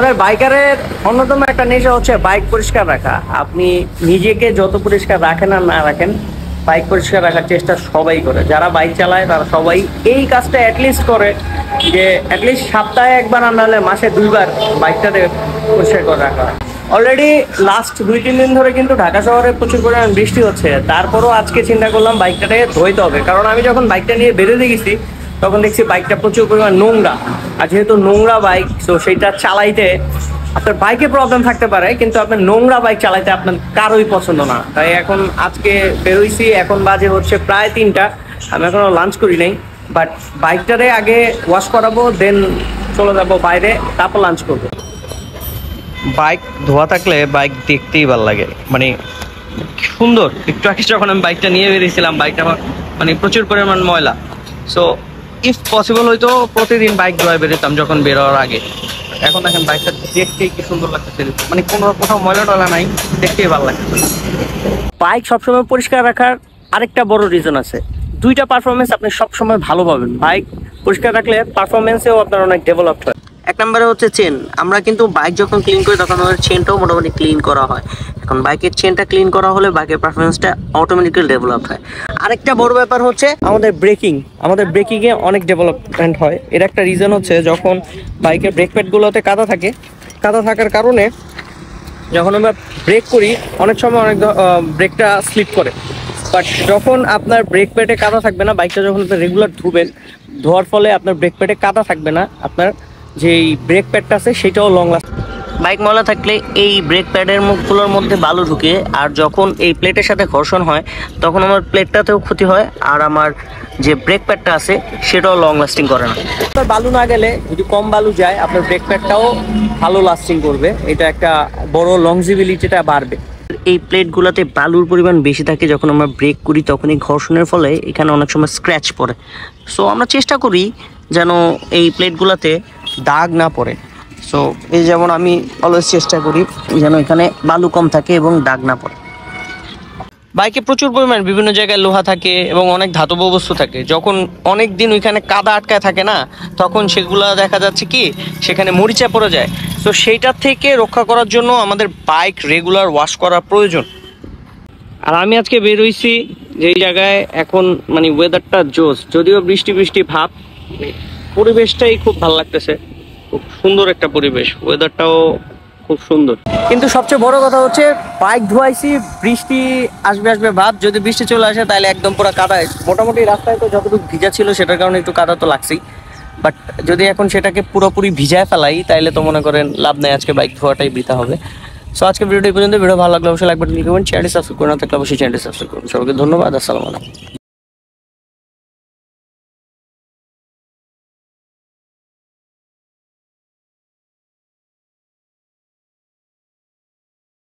আপনার বাইকারের অন্যতম একটা নেশা হচ্ছে বাইক পরিষ্কার রাখা। আপনি নিজেকে যত পরিষ্কার রাখেন আর না রাখেন, বাইক পরিষ্কার রাখার চেষ্টা সবাই করে। যারা বাইক চালায় তারা সবাই এই কাজটা অ্যাটলিস্ট করে, যে অ্যাটলিস্ট সপ্তাহে একবার আর নাহলে মাসে 2বার বাইকটাতে পরিষ্কার করে রাখা হয়। অলরেডি লাস্ট 2-3 দিন ধরে কিন্তু ঢাকা শহরে প্রচুর পরিমাণ বৃষ্টি হচ্ছে, তারপরও আজকে চিন্তা করলাম বাইকটাকে ধুইতে হবে। কারণ আমি যখন বাইকটা নিয়ে বেরোতে গেছি তখন দেখছি বাইকটা প্রচুর পরিমাণ নোংরা, আর যেহেতু নোংরা বাইক, তো সেইটা চালাইতে আপনার বাইকে প্রবলেম থাকতে পারে, কিন্তু আপনার নোংরা বাইক চালাইতে আপনার কারোই পছন্দ না। তাই এখন আজকে বেরোইছি, এখন বাজে হচ্ছে প্রায় 3টা। আমি এখনো লাঞ্চ করি নাই, বাট বাইকটারে আগে ওয়াশ করাবো, দেন চলে যাবো বাইরে, তারপর লাঞ্চ করবো। বাইক ধোয়া থাকলে বাইক দেখতেই ভালো লাগে, মানে সুন্দর। একটু আগে যখন আমি বাইকটা নিয়ে বেরিয়েছিলাম, বাইকটা আমার মানে প্রচুর পরিমাণ ময়লা। সো ইফ পসিবল হয়তো প্রতিদিন বাইক ধোয়া বেরোতাম যখন বেরোয়ার আগে। এখন দেখেন বাইকটা দেখতেই কি সুন্দর লাগতেছে, মানে কোথাও ময়লা টয়লা নাই, দেখতেই ভালো লাগতেছে। বাইক সবসময় পরিষ্কার রাখার আরেকটা বড় রিজন আছে। 2টা পারফরমেন্স আপনি সবসময় ভালো পাবেন। বাইক পরিষ্কার রাখলে পারফরমেন্সেও আপনার অনেক ডেভেলপড হয়। এক নম্বরে হচ্ছে চেন। আমরা কিন্তু বাইক যখন ক্লিন করি তখন আমাদের চেনটাও মোটামুটি ক্লিন করা হয়। এখন বাইকের চেনটা ক্লিন করা হলে বাইকের পারফরমেন্সটা অটোমেটিক্যালি ডেভেলপ হয়। আরেকটা বড় ব্যাপার হচ্ছে আমাদের ব্রেকিং। আমাদের ব্রেকিংয়ে অনেক ডেভেলপমেন্ট হয়। এর একটা রিজন হচ্ছে যখন বাইকের ব্রেক প্যাডগুলোতে কাদা থাকে, কাদা থাকার কারণে যখন আমরা ব্রেক করি অনেক সময় ব্রেকটা স্লিপ করে। বাট যখন আপনার ব্রেক প্যাডে কাদা থাকবে না, বাইকটা যখন আপনি রেগুলার ধুবেন, ধোয়ার ফলে আপনার ব্রেক প্যাডে কাদা থাকবে না, আপনার যেই ব্রেক প্যাডটা আছে সেটাও লং লাস্ট। বাইক ময়লা থাকলে এই ব্রেক প্যাডের মুখগুলোর মধ্যে বালু ঢুকে, আর যখন এই প্লেটের সাথে ঘর্ষণ হয় তখন আমার প্লেটটাতেও ক্ষতি হয়, আর আমার যে ব্রেক প্যাডটা আছে সেটাও লং লাস্টিং করে না। আপনার বালু না গেলে, যদি কম বালু যায়, আপনার ব্রেক প্যাডটাও ভালো লাস্টিং করবে। এটা একটা বড় লংজিবিলিটিটা বাড়বে। এই প্লেটগুলোতে বালুর পরিমাণ বেশি থাকে, যখন আমরা ব্রেক করি তখন এই ঘর্ষণের ফলে এখানে অনেক সময় স্ক্র্যাচ পড়ে। সো আমরা চেষ্টা করি যেন এই প্লেটগুলোতে দাগ না পড়ে। সো এই যেমন আমি অলওয়েজ চেষ্টা করি যেন এখানে বালু কম থাকে এবং দাগ না পড়ে। বাইকে প্রচুর পরিমাণ বিভিন্ন জায়গায় লোহা থাকে এবং অনেক ধাতব বস্তু থাকে। যখন অনেক দিন ওইখানে কাদা আটকায় থাকে না, তখন সেগুলো দেখা যাচ্ছে কি সেখানে মরিচা পড়ে যায়। তো সেইটার থেকে রক্ষা করার জন্য আমাদের বাইক রেগুলার ওয়াশ করা প্রয়োজন। আর আমি আজকে বের হইছি যেই জায়গায় এখন মানে ওয়েদারটা জোস, যদিও বৃষ্টি বৃষ্টি ভাব, পরিবেশটাই খুব ভালো লাগতেছে। খুব সুন্দর একটা পরিবেশ, ওয়েদারটাও খুব সুন্দর। কিন্তু সবচেয়ে বড় কথা হচ্ছে বাইক ধোয়াইছি, বৃষ্টি আসবে আসবে ভাব। যদি বৃষ্টি চলে আসে তাহলে একদম পুরো কাদা। মোটামুটি রাস্তায় তো যতটুকু ভিজা ছিল সেটার কারণে একটু কাদা তো লাগছেই, বাট যদি এখন সেটাকে পুরোপুরি ভিজায় ফেলাই তাহলে তো মনে করেন লাভ নেই, আজকে বাইক ধোয়াটাই বৃথা হবে। সো আজকে ভিডিওটি পর্যন্ত। ভিডিও ভালো লাগলে অবশ্যই লাইক বাটন ক্লিক করবেন, চ্যানেলটি সাবস্ক্রাইব করে না থাকলে অবশ্যই চ্যানেলটি সাবস্ক্রাইব করবেন। সবাইকে ধন্যবাদ। আসসালামু আলাইকুম।